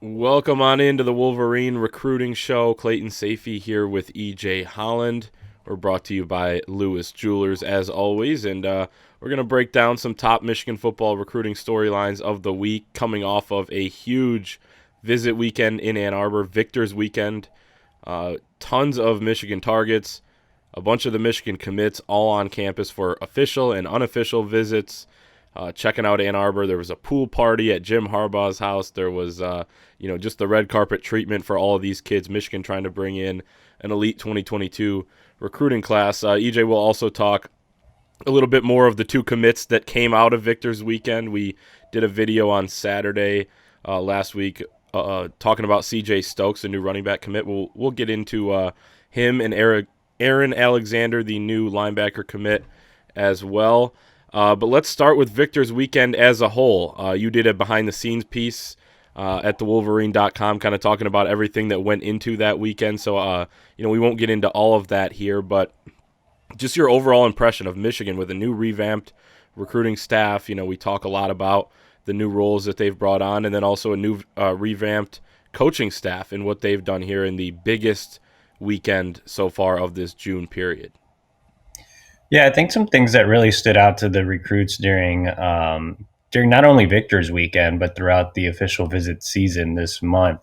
Welcome on into the Wolverine recruiting show. Clayton Sayfie here with EJ Holland. We're brought to you by Lewis Jewelers as always, and we're going to break down some top Michigan football recruiting storylines of the week coming off of a huge visit weekend in Ann Arbor, Victor's weekend. Tons of Michigan targets, a bunch of the Michigan commits all on campus for official and unofficial visits. Checking out Ann Arbor, there was a pool party at Jim Harbaugh's house. There was, just the red carpet treatment for all of these kids. Michigan trying to bring in an elite 2022 recruiting class. EJ will also talk a little bit more of the two commits that came out of Victor's weekend. We did a video on Saturday last week talking about C.J. Stokes, the new running back commit. We'll get into him and Aaron Alexander, the new linebacker commit, as well. But let's start with Victor's weekend as a whole. You did a behind-the-scenes piece at thewolverine.com kind of talking about everything that went into that weekend. So, we won't get into all of that here, but just your overall impression of Michigan with a new revamped recruiting staff. We talk a lot about the new roles that they've brought on, and then also a new revamped coaching staff and what they've done here in the biggest weekend so far of this June period. Yeah, I think some things that really stood out to the recruits during not only Victor's weekend but throughout the official visit season this month.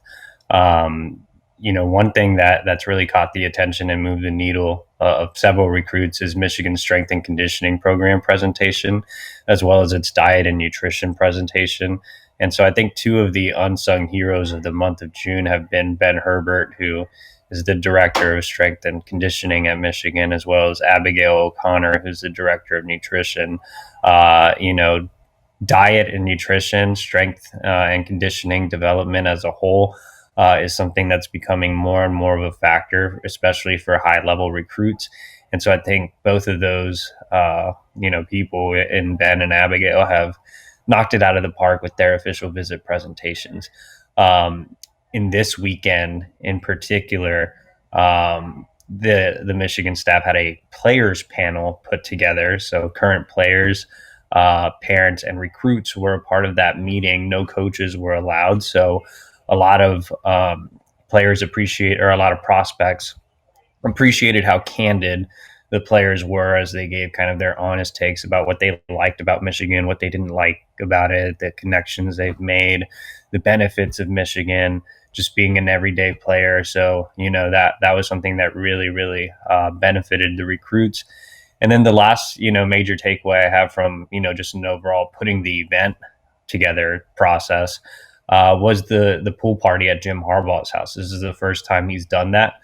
One thing that's really caught the attention and moved the needle of several recruits is Michigan's strength and conditioning program presentation, as well as its diet and nutrition presentation. And so I think two of the unsung heroes of the month of June have been Ben Herbert, who is the director of strength and conditioning at Michigan, as well as Abigail O'Connor, who's the director of nutrition. Diet and nutrition, strength and conditioning development as a whole is something that's becoming more and more of a factor, especially for high-level recruits. And so I think both of those, people in Ben and Abigail have knocked it out of the park with their official visit presentations. In this weekend in particular, the Michigan staff had a players panel put together. So current players, parents, and recruits were a part of that meeting. No coaches were allowed. So a lot of a lot of prospects appreciated how candid the players were as they gave kind of their honest takes about what they liked about Michigan, what they didn't like about it, the connections they've made, the benefits of Michigan, just being an everyday player. So, that was something that really, really benefited the recruits. And then the last, major takeaway I have from, just an overall putting the event together process was the pool party at Jim Harbaugh's house. This is the first time he's done that.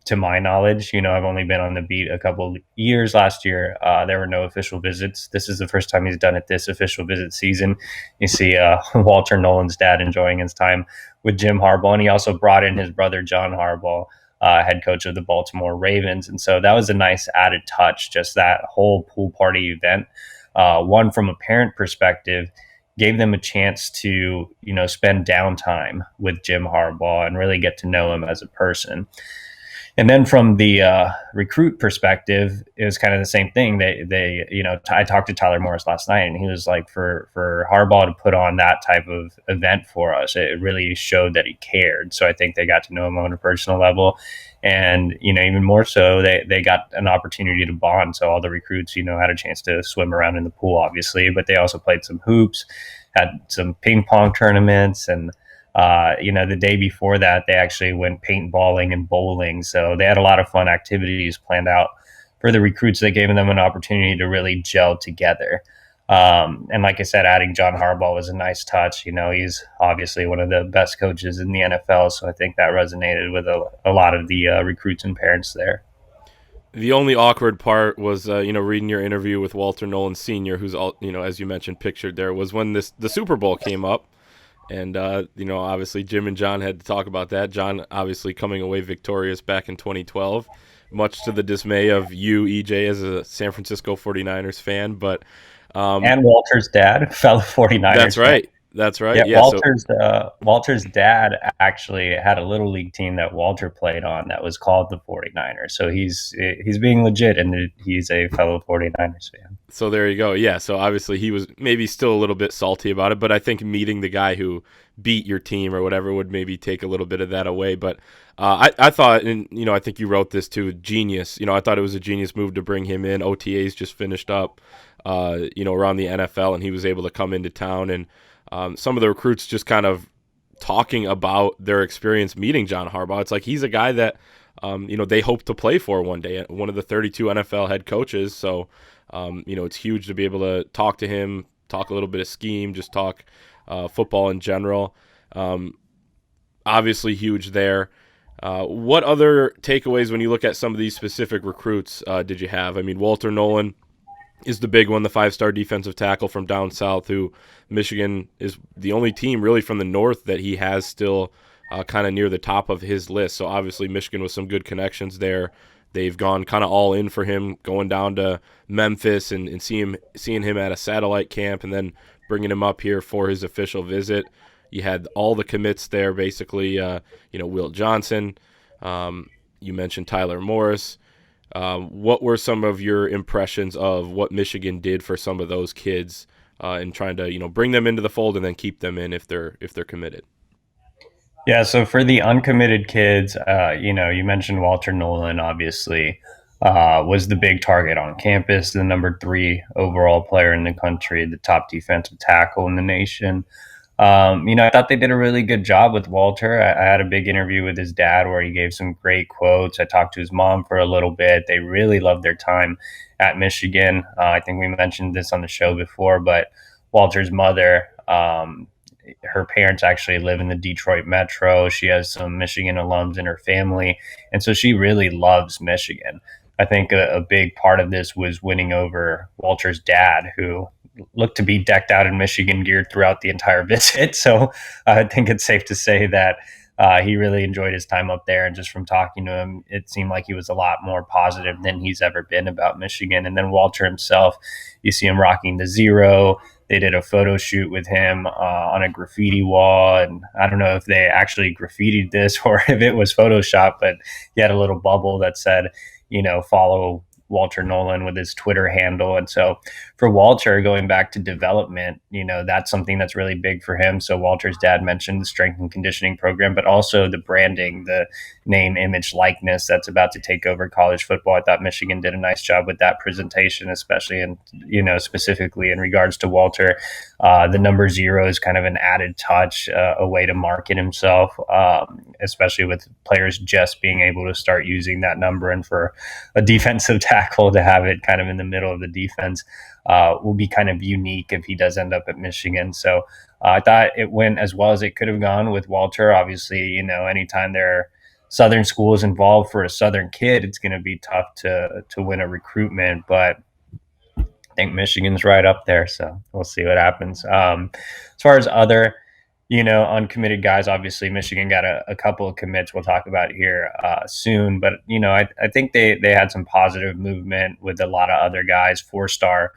To my knowledge, I've only been on the beat a couple of years. Last year, there were no official visits. This is the first time he's done it this official visit season. You see Walter Nolan's dad enjoying his time with Jim Harbaugh, and he also brought in his brother, John Harbaugh, head coach of the Baltimore Ravens. And so that was a nice added touch, just that whole pool party event. One, from a parent perspective, gave them a chance to, spend downtime with Jim Harbaugh and really get to know him as a person. And then from the recruit perspective, it was kind of the same thing. I talked to Tyler Morris last night, and he was like, for Harbaugh to put on that type of event for us, it really showed that he cared. So I think they got to know him on a personal level, and even more so, they got an opportunity to bond. So all the recruits, had a chance to swim around in the pool, obviously, but they also played some hoops, had some ping pong tournaments, and the day before that, they actually went paintballing and bowling. So they had a lot of fun activities planned out for the recruits that gave them an opportunity to really gel together. And like I said, adding John Harbaugh was a nice touch. He's obviously one of the best coaches in the NFL. So I think that resonated with a lot of the recruits and parents there. The only awkward part was, reading your interview with Walter Nolan Sr., who's, as you mentioned, pictured there, was when the Super Bowl came up. And, obviously Jim and John had to talk about that. John obviously coming away victorious back in 2012, much to the dismay of you, EJ, as a San Francisco 49ers fan. But and Walter's dad, fellow 49ers that's right. That's right. Yeah, Yeah. So Walter's dad actually had a little league team that Walter played on that was called the 49ers. So he's being legit, and he's a fellow 49ers fan. So there you go. Yeah. So obviously he was maybe still a little bit salty about it, but I think meeting the guy who beat your team or whatever would maybe take a little bit of that away. But I thought, and I think you wrote this too, genius. I thought it was a genius move to bring him in. OTAs just finished up, around the NFL, and he was able to come into town, and some of the recruits just kind of talking about their experience meeting John Harbaugh. It's like he's a guy that they hope to play for one day, one of the 32 NFL head coaches. So it's huge to be able to talk to him, talk a little bit of scheme, just talk football in general. Obviously huge there. What other takeaways when you look at some of these specific recruits did you have? I mean, Walter Nolan is the big one, the 5-star defensive tackle from down south, who Michigan is the only team really from the north that he has still kind of near the top of his list. So obviously Michigan with some good connections there. They've gone kind of all in for him, going down to Memphis and seeing him at a satellite camp and then bringing him up here for his official visit. You had all the commits there, basically, Will Johnson. You mentioned Tyler Morris. What were some of your impressions of what Michigan did for some of those kids and trying to bring them into the fold and then keep them in if they're committed? Yeah, so for the uncommitted kids, you mentioned Walter Nolan, obviously, was the big target on campus, the number 3 overall player in the country, the top defensive tackle in the nation. I thought they did a really good job with Walter. I had a big interview with his dad where he gave some great quotes. I talked to his mom for a little bit. They really loved their time at Michigan. I think we mentioned this on the show before, but Walter's mother, her parents actually live in the Detroit metro. She has some Michigan alums in her family, and so she really loves Michigan. I think a big part of this was winning over Walter's dad, who looked to be decked out in Michigan gear throughout the entire visit. So I think it's safe to say that he really enjoyed his time up there. And just from talking to him, it seemed like he was a lot more positive than he's ever been about Michigan. And then Walter himself, you see him rocking the 0. They did a photo shoot with him on a graffiti wall. And I don't know if they actually graffitied this or if it was Photoshop, but he had a little bubble that said, follow Walter Nolan with his Twitter handle. And so for Walter, going back to development, that's something that's really big for him. So Walter's dad mentioned the strength and conditioning program, but also the branding, the name, image, likeness that's about to take over college football. I thought Michigan did a nice job with that presentation, especially specifically in regards to Walter. The number 0 is kind of an added touch, a way to market himself, especially with players just being able to start using that number. And for a defensive tackle to have it kind of in the middle of the defense will be kind of unique if he does end up at Michigan. So I thought it went as well as it could have gone with Walter. Obviously, anytime there are Southern schools involved for a Southern kid, it's going to be tough to win a recruitment. But I think Michigan's right up there, so we'll see what happens. As far as other, uncommitted guys, obviously Michigan got a couple of commits we'll talk about here soon. But, I think they had some positive movement with a lot of other guys. 4-star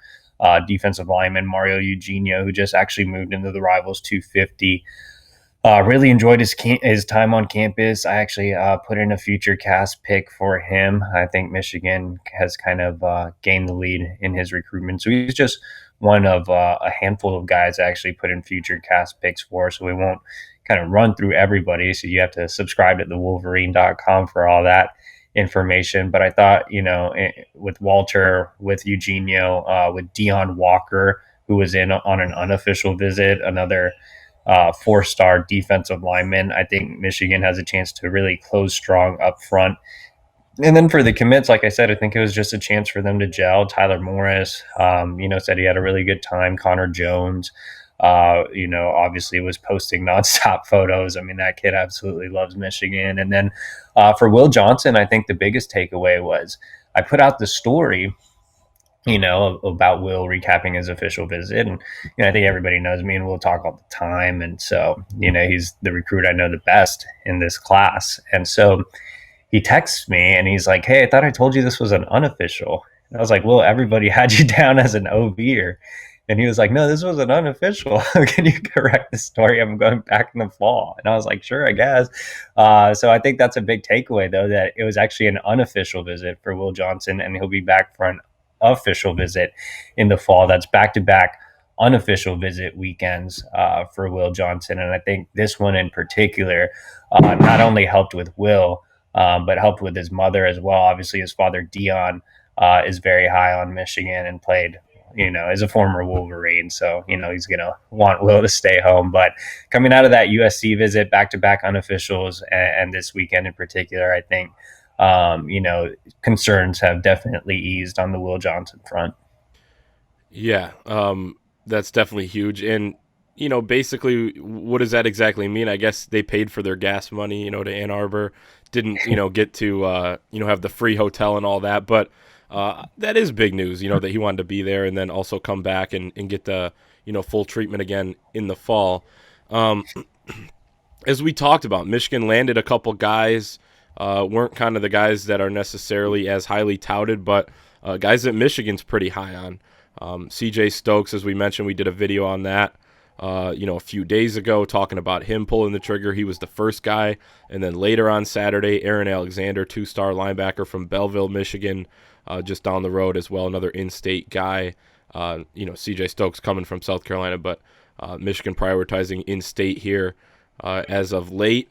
defensive lineman Mario Eugenio, who just actually moved into the Rivals 250. Really enjoyed his time on campus. I actually put in a future cast pick for him. I think Michigan has kind of gained the lead in his recruitment. So he's just one of a handful of guys I actually put in future cast picks for. So we won't kind of run through everybody. So you have to subscribe to the Wolverine.com for all that information. But I thought, with Walter, with Eugenio, with Deion Walker, who was in on an unofficial visit, another 4-star defensive lineman. I think Michigan has a chance to really close strong up front. And then for the commits, like I said, I think it was just a chance for them to gel. Tyler Morris, said he had a really good time. Connor Jones, obviously was posting nonstop photos. I mean, that kid absolutely loves Michigan. And then for Will Johnson, I think the biggest takeaway was I put out the story about Will recapping his official visit. And, I think everybody knows me and we'll talk all the time. And so, he's the recruit I know the best in this class. And so he texts me and he's like, "Hey, I thought I told you this was an unofficial." And I was like, "Well, everybody had you down as an OVer." And he was like, no, this was an unofficial. Can you correct the story? I'm going back in the fall. And I was like, sure, I guess. So I think that's a big takeaway, though, that it was actually an unofficial visit for Will Johnson, and he'll be back for an official visit in the fall. That's back to back unofficial visit weekends for Will Johnson. And I think this one in particular not only helped with Will, but helped with his mother as well. Obviously, his father, Dion, is very high on Michigan and played, as a former Wolverine. So, he's going to want Will to stay home. But coming out of that USC visit, back to back unofficials, and this weekend in particular, I think, concerns have definitely eased on the Will Johnson front. Yeah, that's definitely huge. And, basically, what does that exactly mean? I guess they paid for their gas money, to Ann Arbor. Didn't, get to, have the free hotel and all that. But that is big news, that he wanted to be there and then also come back and get the, full treatment again in the fall. Um, as we talked about, Michigan landed a couple guys, weren't kind of the guys that are necessarily as highly touted, but guys that Michigan's pretty high on. CJ Stokes, as we mentioned, we did a video on that, a few days ago talking about him pulling the trigger. He was the first guy. And then later on Saturday, Aaron Alexander, 2-star linebacker from Belleville, Michigan, just down the road as well, another in-state guy. CJ Stokes coming from South Carolina, but Michigan prioritizing in-state here as of late.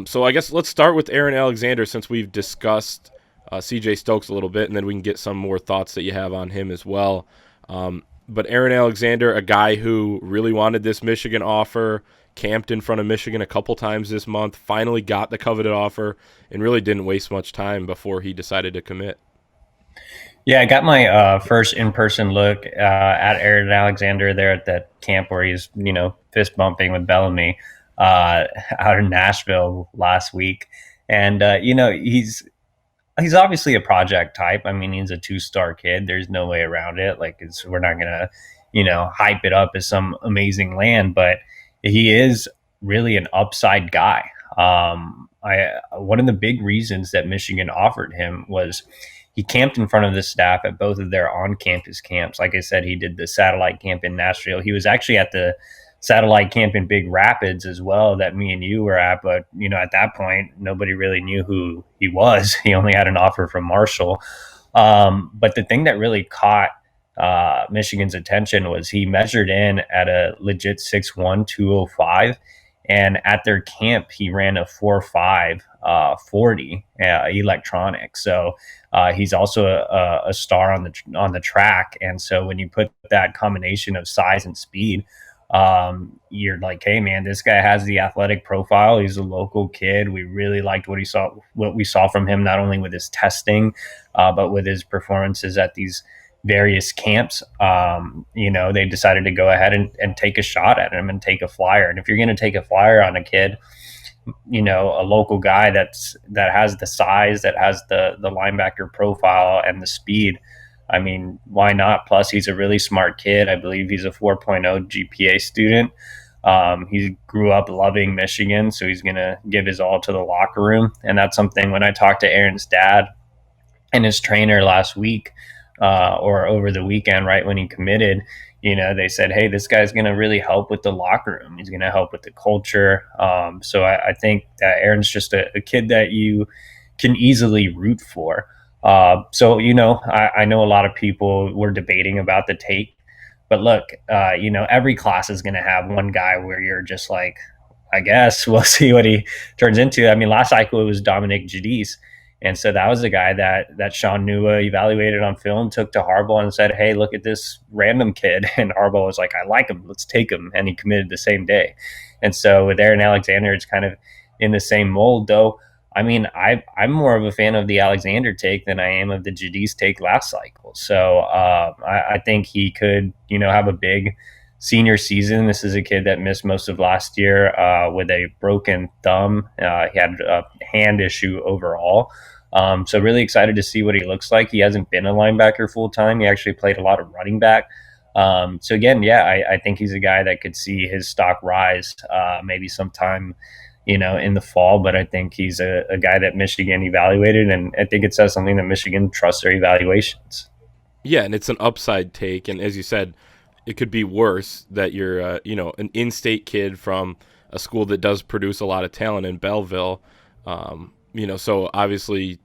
So I guess let's start with Aaron Alexander since we've discussed CJ Stokes a little bit, and then we can get some more thoughts that you have on him as well. But Aaron Alexander, a guy who really wanted this Michigan offer, camped in front of Michigan a couple times this month, finally got the coveted offer, and really didn't waste much time before he decided to commit. Yeah, I got my first in-person look at Aaron Alexander there at that camp where he's, fist bumping with Bellamy out in Nashville last week. And, he's obviously a project type. I mean, he's a 2-star kid. There's no way around it. Like, we're not going to, hype it up as some amazing land, but he is really an upside guy. One of the big reasons that Michigan offered him was he camped in front of the staff at both of their on-campus camps. Like I said, he did the satellite camp in Nashville. He was actually at the satellite camp in Big Rapids as well that me and you were at. But, at that point, nobody really knew who he was. He only had an offer from Marshall. But the thing that really caught Michigan's attention was he measured in at a legit 6'1", 205. And at their camp, he ran a 4.5 40 electronic. So he's also a star on the track. And so when you put that combination of size and speed, you're like, hey man, this guy has the athletic profile. He's a local kid. We really liked what we saw from him, not only with his testing, but with his performances at these various camps. They decided to go ahead and take a shot at him and take a flyer. And if you're going to take a flyer on a kid, a local guy that has the size, that has the linebacker profile and the speed, I mean, why not? Plus, he's a really smart kid. I believe he's a 4.0 GPA student. He grew up loving Michigan, so he's going to give his all to the locker room. And that's something when I talked to Aaron's dad and his trainer last week or over the weekend, right when he committed, they said, hey, this guy's going to really help with the locker room. He's going to help with the culture. So I think that Aaron's just a kid that you can easily root for. So, I know a lot of people were debating about the take, but look, every class is going to have one guy where you're just like, I guess we'll see what he turns into. I mean, last cycle it was Dominic Jadis. And so that was the guy that Sean Nua evaluated on film, took to Harbaugh and said, hey, look at this random kid. And Harbaugh was like, I like him. Let's take him. And he committed the same day. And so with Aaron Alexander, it's kind of in the same mold, though. I mean, I'm more of a fan of the Alexander take than I am of the Jadis take last cycle. So I think he could, have a big senior season. This is a kid that missed most of last year with a broken thumb. He had a hand issue overall. So really excited to see what he looks like. He hasn't been a linebacker full time. He actually played a lot of running back. So again, I think he's a guy that could see his stock rise maybe sometime, in the fall. But I think he's a guy that Michigan evaluated, and I think it says something that Michigan trusts their evaluations. Yeah, and it's an upside take. And as you said, it could be worse that you're an in-state kid from a school that does produce a lot of talent in Belleville. So obviously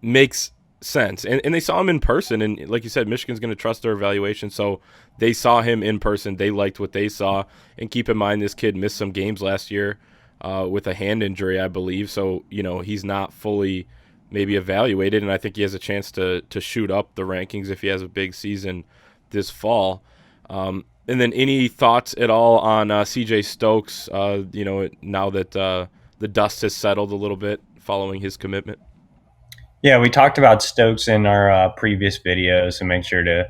makes sense. And they saw him in person, and like you said, Michigan's going to trust their evaluation. So they saw him in person. They liked what they saw. And keep in mind, this kid missed some games last year with a hand injury, I believe. So he's not fully maybe evaluated, and I think he has a chance to shoot up the rankings if he has a big season this fall. And then any thoughts at all on CJ Stokes, now that the dust has settled a little bit following his commitment? Yeah, we talked about Stokes in our previous video, so make sure to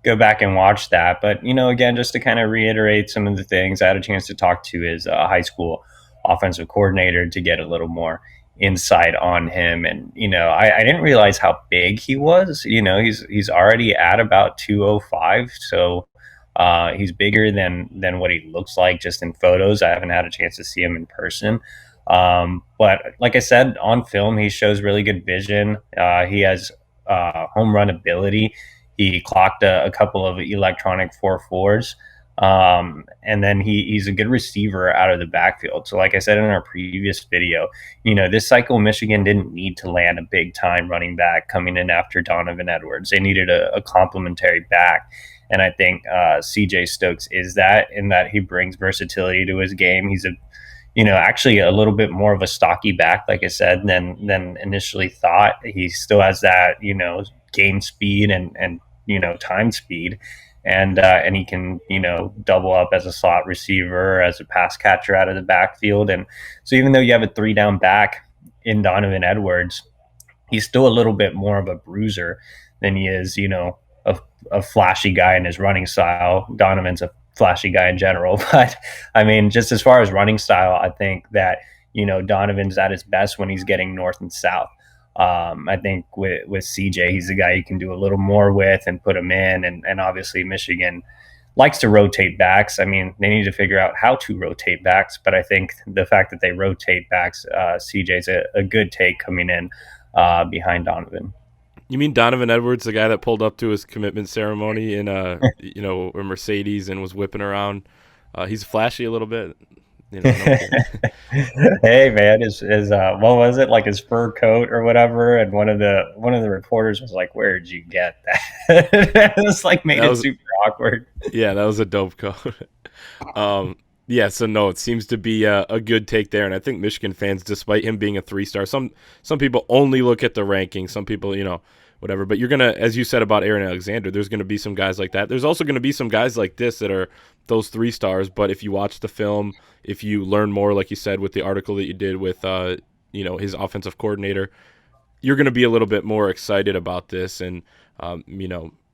go back and watch that. But, again, just to kind of reiterate some of the things, I had a chance to talk to his high school offensive coordinator to get a little more insight on him. And, I didn't realize how big he was. He's already at about 205. So he's bigger than what he looks like just in photos. I haven't had a chance to see him in person. But like I said, on film, he shows really good vision. He has home run ability. He clocked a couple of electronic 4.4s. And then he's a good receiver out of the backfield. So like I said in our previous video, this cycle Michigan didn't need to land a big time running back coming in after Donovan Edwards. They needed a complementary back. And I think CJ Stokes is that, in that he brings versatility to his game. He's actually a little bit more of a stocky back, like I said, than initially thought. He still has that, game speed and time speed. And he can, double up as a slot receiver, as a pass catcher out of the backfield. And so even though you have a 3-down back in Donovan Edwards, he's still a little bit more of a bruiser than he is, a flashy guy in his running style. Donovan's a flashy guy in general, but I mean, just as far as running style, I think that Donovan's at his best when he's getting north and south. I think with CJ, he's a guy you can do a little more with and put him in, and obviously Michigan likes to rotate backs. I mean, they need to figure out how to rotate backs, but I think the fact that they rotate backs, CJ's a good take coming in behind Donovan. You mean Donovan Edwards, the guy that pulled up to his commitment ceremony in a Mercedes and was whipping around? He's flashy a little bit. No Hey man, is what was it, like his fur coat or whatever? And one of the reporters was like, "Where did you get that?" It was like made it super awkward. Yeah, that was a dope coat. Yeah, so no, it seems to be a good take there, and I think Michigan fans, despite him being a 3-star, some people only look at the rankings. Some people, whatever. But you're gonna, as you said about Aaron Alexander, there's gonna be some guys like that. There's also gonna be some guys like this that are those 3-stars. But if you watch the film, if you learn more, like you said with the article that you did with his offensive coordinator, you're gonna be a little bit more excited about this, and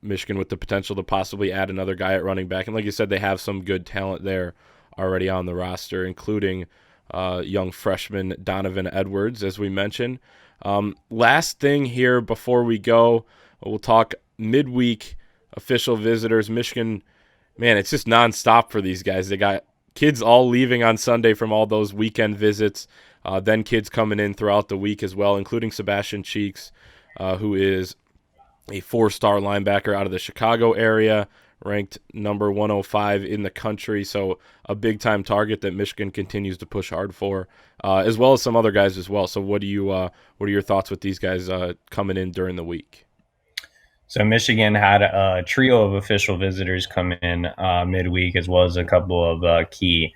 Michigan with the potential to possibly add another guy at running back. And like you said, they have some good talent there already on the roster, including young freshman Donovan Edwards, as we mentioned. Last thing here before we go, we'll talk midweek official visitors. Michigan, man, it's just nonstop for these guys. They got kids all leaving on Sunday from all those weekend visits, then kids coming in throughout the week as well, including Sebastian Cheeks, who is a 4-star linebacker out of the Chicago area, ranked number 105 in the country. So a big-time target that Michigan continues to push hard for, as well as some other guys as well. So what are your thoughts with these guys coming in during the week? So Michigan had a trio of official visitors come in midweek, as well as a couple of key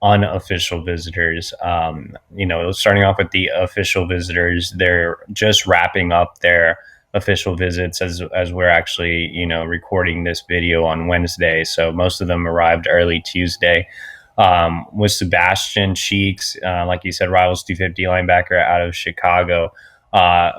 unofficial visitors. Starting off with the official visitors, they're just wrapping up their official visits as we're actually recording this video on Wednesday. So most of them arrived early Tuesday. With Sebastian Cheeks, like you said, Rivals 250 linebacker out of Chicago.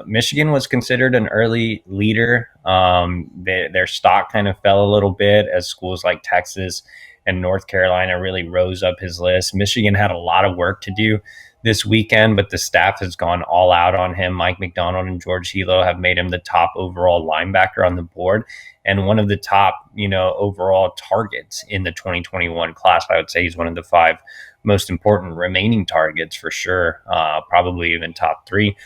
Michigan was considered an early leader. Their stock kind of fell a little bit as schools like Texas and North Carolina really rose up his list. Michigan had a lot of work to do this weekend, but the staff has gone all out on him. Mike McDonald and George Hilo have made him the top overall linebacker on the board and one of the top, overall targets in the 2021 class. I would say he's one of the 5 most important remaining targets for sure, probably even top 3.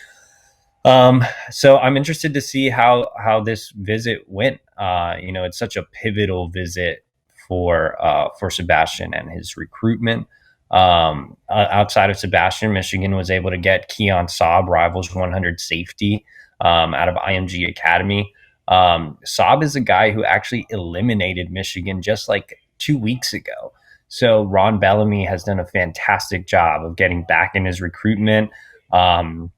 So I'm interested to see how this visit went. It's such a pivotal visit for Sebastian and his recruitment. Outside of Sebastian, Michigan was able to get Keon Saab, Rivals 100 safety, out of IMG Academy. Saab is a guy who actually eliminated Michigan just like 2 weeks ago. So Ron Bellamy has done a fantastic job of getting back in his recruitment, and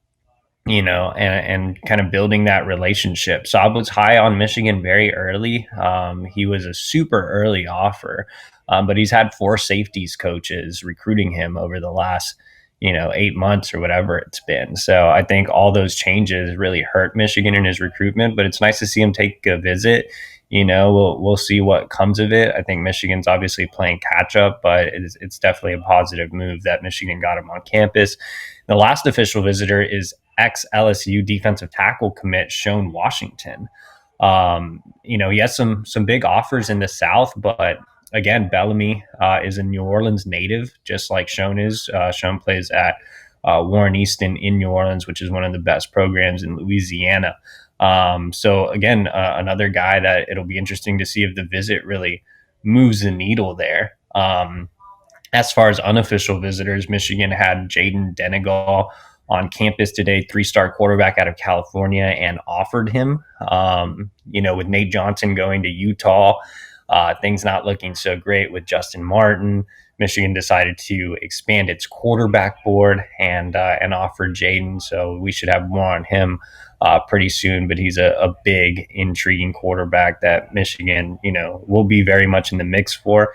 kind of building that relationship. Saab was high on Michigan very early. He was a super early offer, but he's had 4 safeties coaches recruiting him over the last, 8 months or whatever it's been. So I think all those changes really hurt Michigan in his recruitment, but it's nice to see him take a visit. We'll see what comes of it. I think Michigan's obviously playing catch up, but it's definitely a positive move that Michigan got him on campus. The last official visitor is ex-LSU defensive tackle commit Sean Washington. He has some big offers in the South, but again, Bellamy is a New Orleans native, just like Sean is. Sean plays at Warren Easton in New Orleans, which is one of the best programs in Louisiana. So again, another guy that it'll be interesting to see if the visit really moves the needle there. As far as unofficial visitors, Michigan had Jaden Denegal on campus today, 3-star quarterback out of California, and offered him. With Nate Johnson going to Utah, things not looking so great with Justin Martin. Michigan decided to expand its quarterback board and offer Jaden. So we should have more on him pretty soon. But he's a big, intriguing quarterback that Michigan, will be very much in the mix for.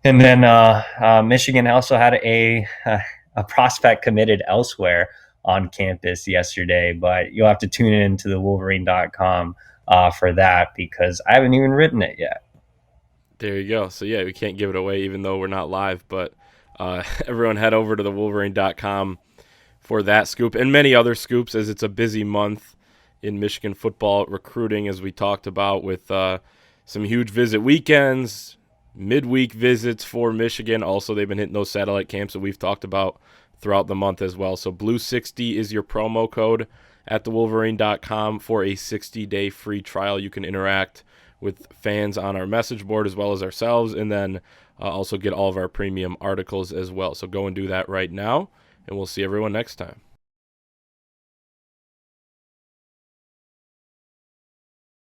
And then Michigan also had a prospect committed elsewhere on campus yesterday, but you'll have to tune in to the Wolverine.com for that because I haven't even written it yet. There you go. So, yeah, we can't give it away even though we're not live, but everyone head over to the Wolverine.com for that scoop and many other scoops as it's a busy month in Michigan football recruiting, as we talked about, with some huge visit weekends, midweek visits for Michigan. Also, they've been hitting those satellite camps that we've talked about throughout the month as well. So Blue60 is your promo code at thewolverine.com for a 60-day free trial. You can interact with fans on our message board as well as ourselves, and then also get all of our premium articles as well. So go and do that right now, and we'll see everyone next time.